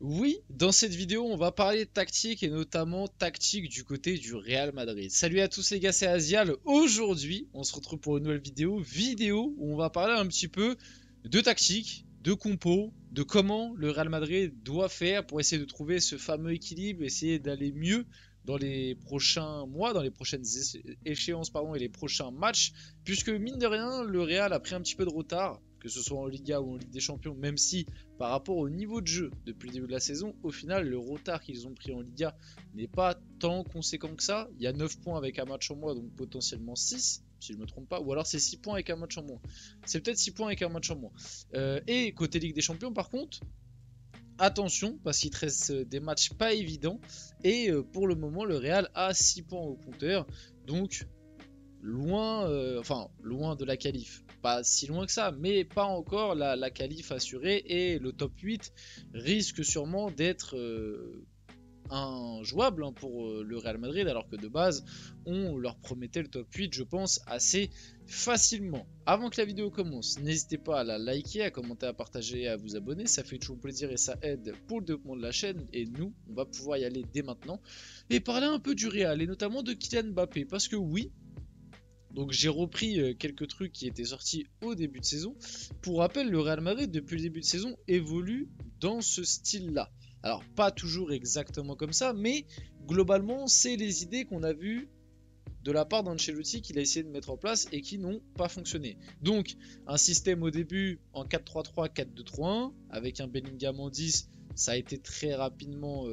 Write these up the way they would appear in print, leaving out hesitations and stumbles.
Oui, dans cette vidéo, on va parler de tactique et notamment tactique du côté du Real Madrid. Salut à tous les gars, c'est Azial. Aujourd'hui, on se retrouve pour une nouvelle vidéo où on va parler un petit peu de tactique, de compo, de comment le Real Madrid doit faire pour essayer de trouver ce fameux équilibre, essayer d'aller mieux dans les prochains mois, dans les prochaines échéances pardon, et les prochains matchs, puisque mine de rien, le Real a pris un petit peu de retard, que ce soit en Liga ou en Ligue des Champions, même si par rapport au niveau de jeu depuis le début de la saison, au final, le retard qu'ils ont pris en Liga n'est pas tant conséquent que ça. Il y a 9 points avec un match en moins, donc potentiellement 6, si je ne me trompe pas. Ou alors c'est 6 points avec un match en moins. C'est peut-être 6 points avec un match en moins. Et côté Ligue des Champions, par contre, attention, parce qu'il te reste des matchs pas évidents. Et pour le moment, le Real a 6 points au compteur. Donc, loin de la qualif. Pas si loin que ça, mais pas encore la qualif assurée. Et le top 8 risque sûrement d'être injouable pour le Real Madrid, alors que de base, on leur promettait le top 8, je pense, assez facilement. Avant que la vidéo commence, n'hésitez pas à la liker, à commenter, à partager et à vous abonner. Ça fait toujours plaisir et ça aide pour le développement de la chaîne. Et nous, on va pouvoir y aller dès maintenant et parler un peu du Real et notamment de Kylian Mbappé. Parce que oui, donc j'ai repris quelques trucs qui étaient sortis au début de saison. Pour rappel, le Real Madrid, depuis le début de saison, évolue dans ce style-là. Alors pas toujours exactement comme ça, mais globalement, c'est les idées qu'on a vues de la part d'Ancelotti qu'il a essayé de mettre en place et qui n'ont pas fonctionné. Donc un système au début en 4-3-3, 4-2-3-1, avec un Bellingham en 10, ça a été très rapidement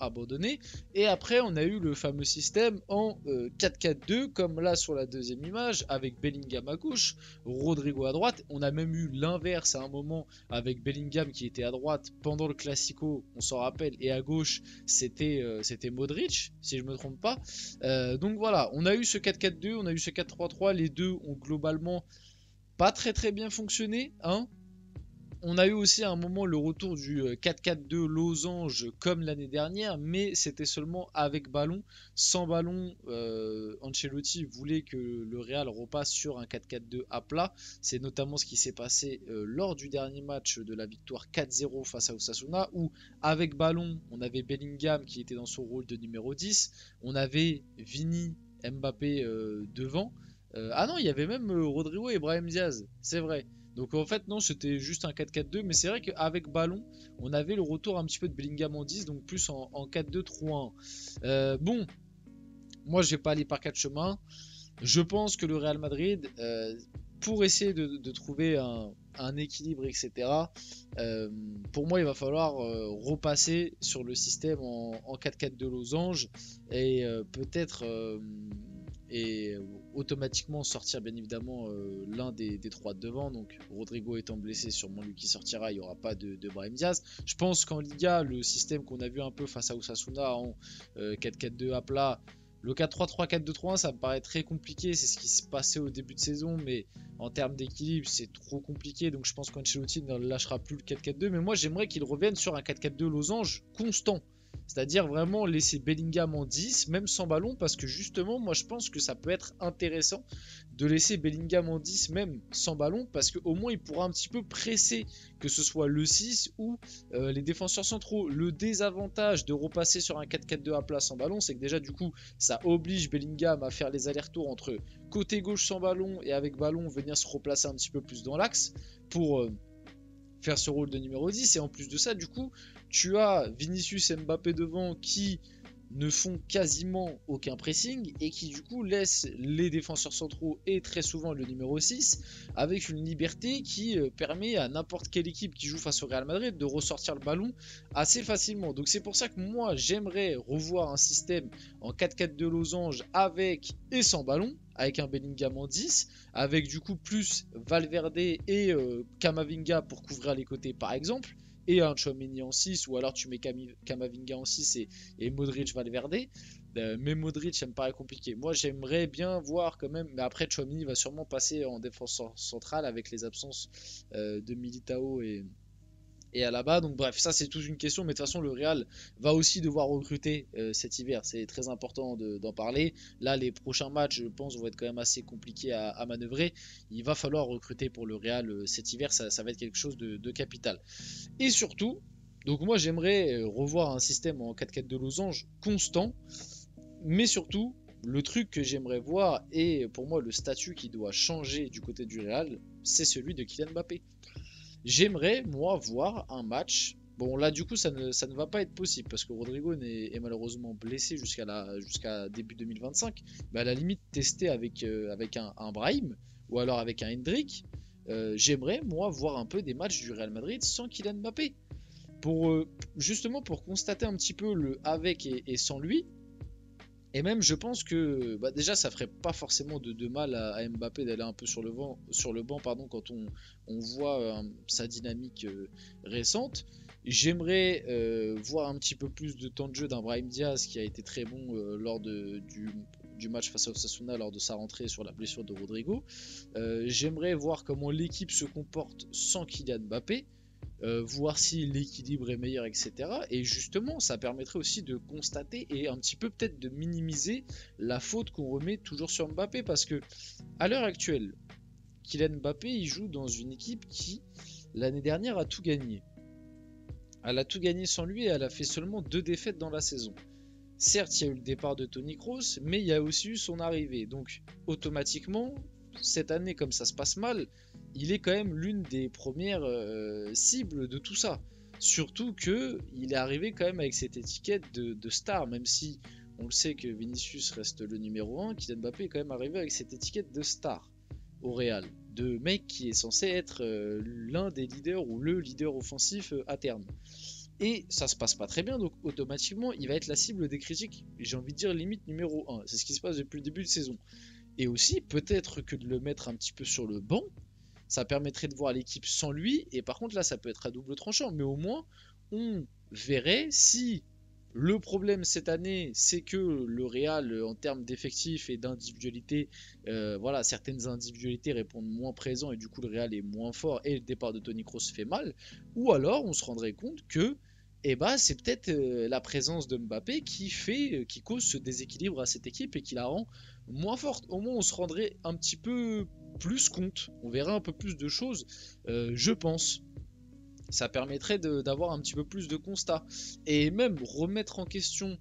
abandonné. Et après, on a eu le fameux système en 4-4-2, comme là sur la deuxième image, avec Bellingham à gauche, Rodrigo à droite. On a même eu l'inverse à un moment avec Bellingham qui était à droite pendant le Classico, on s'en rappelle, et à gauche, c'était Modric, si je ne me trompe pas. Donc voilà, on a eu ce 4-4-2, on a eu ce 4-3-3, les deux ont globalement pas très très bien fonctionné, hein. On a eu aussi à un moment le retour du 4-4-2 losange comme l'année dernière, mais c'était seulement avec ballon. Sans ballon, Ancelotti voulait que le Real repasse sur un 4-4-2 à plat. C'est notamment ce qui s'est passé lors du dernier match de la victoire 4-0 face à Osasuna, où avec ballon, on avait Bellingham qui était dans son rôle de numéro 10, on avait Vini, Mbappé devant. Ah non, il y avait même Rodrigo et Brahim Diaz, c'est vrai. Donc en fait non, c'était juste un 4-4-2, mais c'est vrai qu'avec ballon, on avait le retour un petit peu de Bellingham en 10, donc plus en 4-2-3-1. Bon, moi je vais pas aller par quatre chemins. Je pense que le Real Madrid, pour essayer de trouver un équilibre, etc., pour moi il va falloir repasser sur le système en 4-4-2 losange et peut-être et automatiquement sortir bien évidemment l'un des trois de devant. Donc Rodrigo étant blessé, sûrement lui qui sortira, il n'y aura pas de Brahim Diaz. Je pense qu'en Liga, le système qu'on a vu un peu face à Osasuna en 4-4-2 à plat, le 4-3-3, 4-2-3-1, ça me paraît très compliqué. C'est ce qui se passait au début de saison, mais en termes d'équilibre, c'est trop compliqué. Donc je pense qu'Ancelotti ne lâchera plus le 4-4-2. Mais moi, j'aimerais qu'il revienne sur un 4-4-2 losange constant. C'est-à-dire vraiment laisser Bellingham en 10, même sans ballon, parce que justement, moi je pense que ça peut être intéressant de laisser Bellingham en 10, même sans ballon, parce qu'au moins il pourra un petit peu presser, que ce soit le 6 ou les défenseurs centraux. Le désavantage de repasser sur un 4-4-2 à plat sans ballon, c'est que déjà du coup, ça oblige Bellingham à faire les allers-retours entre côté gauche sans ballon et avec ballon, venir se replacer un petit peu plus dans l'axe pour faire ce rôle de numéro 10. Et en plus de ça, du coup, tu as Vinicius et Mbappé devant qui ne font quasiment aucun pressing et qui du coup laissent les défenseurs centraux et très souvent le numéro 6 avec une liberté qui permet à n'importe quelle équipe qui joue face au Real Madrid de ressortir le ballon assez facilement. Donc c'est pour ça que moi j'aimerais revoir un système en 4-4-2 losange avec et sans ballon, avec un Bellingham en 10, avec du coup plus Valverde et Kamavinga pour couvrir les côtés par exemple, et un Tchouaméni en 6, ou alors tu mets Kamavinga en 6 et Modric Valverde. Mais Modric, ça me paraît compliqué. Moi, j'aimerais bien voir quand même, mais après, Tchouaméni va sûrement passer en défense centrale avec les absences de Militao et Alaba. Donc bref, ça c'est toute une question, mais de toute façon le Real va aussi devoir recruter cet hiver, c'est très important d'en parler. Là les prochains matchs je pense vont être quand même assez compliqués à manœuvrer, il va falloir recruter pour le Real cet hiver, ça va être quelque chose de capital. Et surtout, donc moi j'aimerais revoir un système en 4-4 de losange constant, mais surtout le truc que j'aimerais voir, et pour moi le statut qui doit changer du côté du Real, c'est celui de Kylian Mbappé. J'aimerais, moi, voir un match. Bon, là, du coup, ça ne va pas être possible parce que Rodrigo est malheureusement blessé jusqu'à début 2025. Mais à la limite, tester avec un Brahim ou alors avec un Hendrick, j'aimerais, moi, voir un peu des matchs du Real Madrid sans Kylian Mbappé. Justement, pour constater un petit peu le avec et sans lui. Et même, je pense que bah, déjà, ça ferait pas forcément de mal à Mbappé d'aller un peu sur le banc pardon, quand on voit sa dynamique récente. J'aimerais voir un petit peu plus de temps de jeu d'un Brahim Diaz qui a été très bon du match face à Osasuna lors de sa rentrée sur la blessure de Rodrigo. J'aimerais voir comment l'équipe se comporte sans Kylian Mbappé. Voir si l'équilibre est meilleur, etc. Et justement, ça permettrait aussi de constater et un petit peu peut-être de minimiser la faute qu'on remet toujours sur Mbappé, parce que à l'heure actuelle, Kylian Mbappé il joue dans une équipe qui l'année dernière a tout gagné. Elle a tout gagné sans lui et elle a fait seulement 2 défaites dans la saison. Certes, il y a eu le départ de Toni Kroos, mais il y a aussi eu son arrivée. Donc, automatiquement, cette année, comme ça se passe mal, il est quand même l'une des premières cibles de tout ça. Surtout que il est arrivé quand même avec cette étiquette de star, même si on le sait que Vinicius reste le numéro 1, Kylian Mbappé est quand même arrivé avec cette étiquette de star au Real, de mec qui est censé être l'un des leaders ou le leader offensif à terme. Et ça se passe pas très bien, donc automatiquement il va être la cible des critiques, j'ai envie de dire limite numéro 1. C'est ce qui se passe depuis le début de saison. Et aussi peut-être que de le mettre un petit peu sur le banc, ça permettrait de voir l'équipe sans lui, et par contre là ça peut être à double tranchant, mais au moins on verrait si le problème cette année c'est que le Real en termes d'effectifs et d'individualité, voilà, certaines individualités répondent moins présents et du coup le Real est moins fort et le départ de Toni Kroos fait mal, ou alors on se rendrait compte que eh ben, c'est peut-être la présence de Mbappé qui cause ce déséquilibre à cette équipe et qui la rend moins forte. Au moins on se rendrait un petit peu plus compte, on verrait un peu plus de choses, je pense. Ça permettrait d'avoir un petit peu plus de constats. Et même remettre en question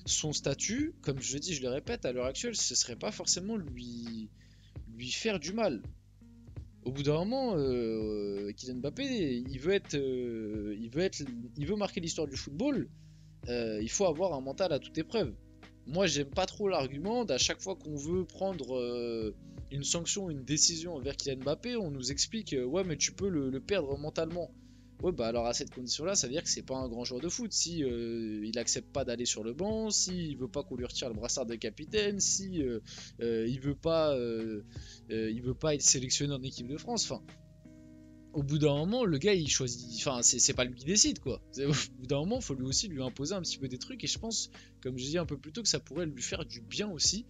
son statut, comme je dis, je le répète, à l'heure actuelle, ce serait pas forcément lui faire du mal. Au bout d'un moment, Kylian Mbappé, il veut marquer l'histoire du football. Il faut avoir un mental à toute épreuve. Moi, j'aime pas trop l'argument d'à chaque fois qu'on veut prendre une sanction, une décision envers Kylian Mbappé, on nous explique ouais, mais tu peux le perdre mentalement. Ouais, bah alors à cette condition-là, ça veut dire que c'est pas un grand joueur de foot. Si il accepte pas d'aller sur le banc, si il veut pas qu'on lui retire le brassard de capitaine, si il veut pas être sélectionné en équipe de France. Enfin, au bout d'un moment, le gars il choisit. Enfin, c'est pas lui qui décide quoi. Au bout d'un moment, il faut lui aussi lui imposer un petit peu des trucs. Et je pense, comme je disais un peu plus tôt, que ça pourrait lui faire du bien aussi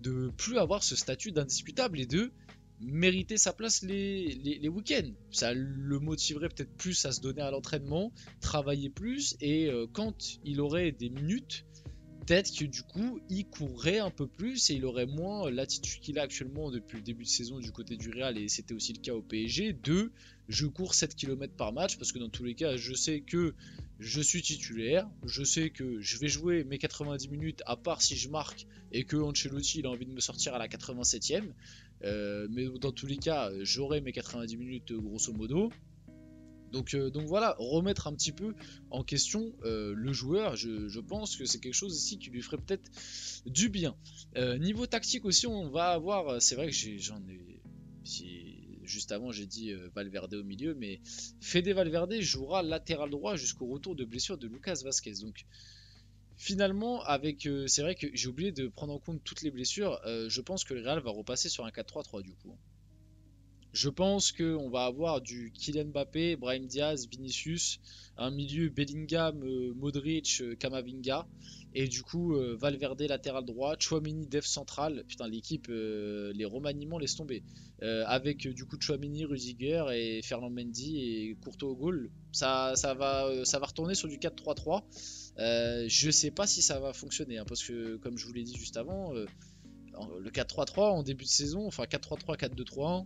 de plus avoir ce statut d'indiscutable et de mériter sa place les week-ends. Ça le motiverait peut-être plus à se donner à l'entraînement, travailler plus et quand il aurait des minutes, peut-être que du coup il courrait un peu plus et il aurait moins l'attitude qu'il a actuellement depuis le début de saison du côté du Real, et c'était aussi le cas au PSG, de je cours 7 km par match, parce que dans tous les cas je sais que je suis titulaire, je sais que je vais jouer mes 90 minutes à part si je marque et que Ancelotti il a envie de me sortir à la 87e, mais dans tous les cas j'aurai mes 90 minutes grosso modo. Donc voilà, remettre un petit peu en question le joueur, je pense que c'est quelque chose ici qui lui ferait peut-être du bien. Niveau tactique aussi, on va avoir, c'est vrai que juste avant j'ai dit Valverde au milieu, mais Fede Valverde jouera latéral droit jusqu'au retour de blessure de Lucas Vazquez. Donc finalement, c'est vrai que j'ai oublié de prendre en compte toutes les blessures, je pense que le Real va repasser sur un 4-3-3 du coup. Je pense qu'on va avoir du Kylian Mbappé, Brahim Diaz, Vinicius, un milieu Bellingham, Modric, Camavinga, et du coup Valverde latéral droit, Tchouaméni def central. Putain, l'équipe, les remaniements laissent tomber. Avec du coup Tchouaméni, Rudiger et Ferland Mendy et Courtois au goal. Ça va retourner sur du 4-3-3. Je sais pas si ça va fonctionner, hein, parce que comme je vous l'ai dit juste avant, le 4-3-3 en début de saison, enfin 4-3-3, 4-2-3-1.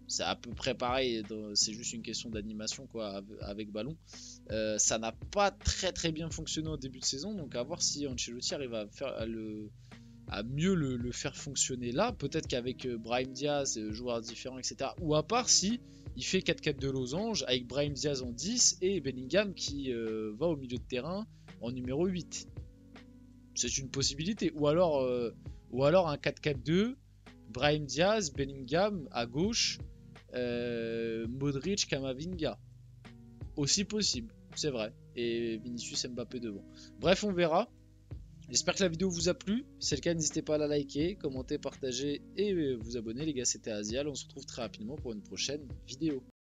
C'est à peu près pareil, c'est juste une question d'animation quoi avec ballon. Ça n'a pas très bien fonctionné au début de saison, donc à voir si Ancelotti arrive à mieux le faire fonctionner là. Peut-être qu'avec Brahim Diaz, joueurs différents, etc. Ou à part si il fait 4-4 de losange avec Brahim Diaz en 10 et Bellingham qui va au milieu de terrain en numéro 8. C'est une possibilité. Ou alors un 4-4-2, Brahim Diaz, Bellingham à gauche. Modric, Camavinga. Aussi possible, c'est vrai. Et Vinicius Mbappé devant. Bref, on verra. J'espère que la vidéo vous a plu. Si c'est le cas, n'hésitez pas à la liker, commenter, partager et vous abonner. Les gars, c'était Asial. On se retrouve très rapidement pour une prochaine vidéo.